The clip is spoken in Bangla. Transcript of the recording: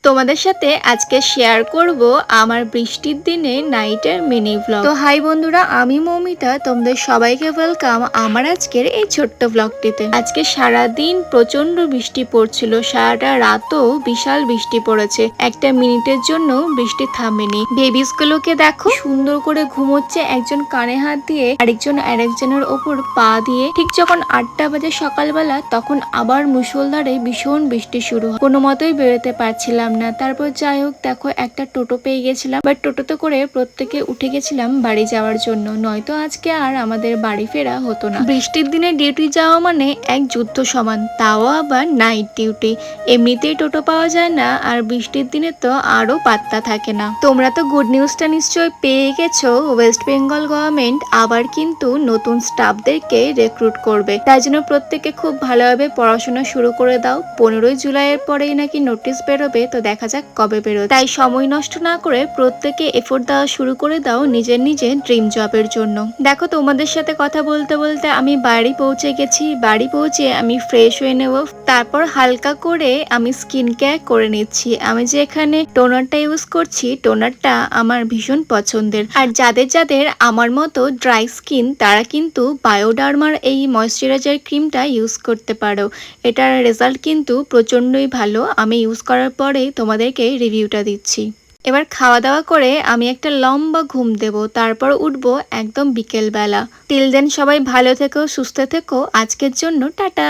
তোমাদের সাথে আজকে শেয়ার করব আমার বৃষ্টির দিনে নাইটের মিনি ব্লগ। তো হাই বন্ধুরা, আমি মৌমিতা, তোমাদের সবাইকে ওয়েলকাম আমার আজকের এই ছোট্ট ব্লগটিতে। আজকে সারা দিন প্রচন্ড বৃষ্টি পড়ছিল, সারাটা রাতও বিশাল বৃষ্টি পড়েছে, একটা মিনিটের জন্য বৃষ্টি থামেনি। বেবিস গুলোকে দেখো সুন্দর করে ঘুমোচ্ছে, একজন কানে হাত দিয়ে আরেকজনের ওপর পা দিয়ে। ঠিক যখন 8টা বাজে সকালবেলা, তখন আবার মুষলধারে ভীষণ বৃষ্টি শুরু হয়। কোনো মতোই বেরোতে পারছিলাম না। তারপর যাই হোক, দেখো একটা টোটো পেয়ে গেছিলাম, বাট টোটোতে করে প্রত্যেকে উঠে গেছিলাম বাড়ি যাওয়ার জন্য, নয়তো আজকে আর আমাদের বাড়ি ফেরা হতো না। বৃষ্টির দিনে ডিউটি যাওয়া মানে এক যুদ্ধ সমান, তাও আবার নাইট ডিউটি। এমনিতেই টোটো পাওয়া যায় না, আর বৃষ্টির দিনে তো আরো পাত্তা থাকে না। তোমরা তো গুড নিউজটা নিশ্চয় পেয়ে গেছো, ওয়েস্ট বেঙ্গল গভর্নমেন্ট আবার কিন্তু নতুন স্টাফদেরকে রিক্রুট করবে। তাই জন্য প্রত্যেকে খুব ভালোভাবে পড়াশোনা শুরু করে দাও। 15ই জুলাইয়ের পরেই নাকি নোটিশ বেরোবে, তো দেখা যাক কবে বেরোয়। তাই সময় নষ্ট না করে প্রত্যেকে এফোর্ট দেওয়া শুরু করে দাও নিজের ড্রিম জবের জন্য। দেখো, তোমাদের সাথে কথা বলতে বলতে আমি বাড়ি পৌঁছে গেছি। বাড়ি পৌঁছে আমি ফ্রেশ হয়ে নেব, তারপর হালকা করে আমি স্কিন কেয়ার করে নিচ্ছি। আমি যে এখানে টোনারটা ইউজ করছি, টোনারটা আমার ভীষণ পছন্দের। আর যাদের যাদের আমার মতো ড্রাই স্কিন, তারা কিন্তু বায়োডার্মার এই ময়শ্চারাইজার ক্রিমটা ইউজ করতে পারো। এটার রেজাল্ট কিন্তু প্রচন্ডই ভালো। আমি ইউজ করার পরে তোমাদেরকে রিভিউটা দিচ্ছি। এবার খাওয়া দাওয়া করে আমি একটা লম্বা ঘুম দেব, তারপর উঠবো একদম বিকেলবেলা। টিল দেন সবাই ভালো থেকো, সুস্থ থেকো, আজকের জন্য টাটা।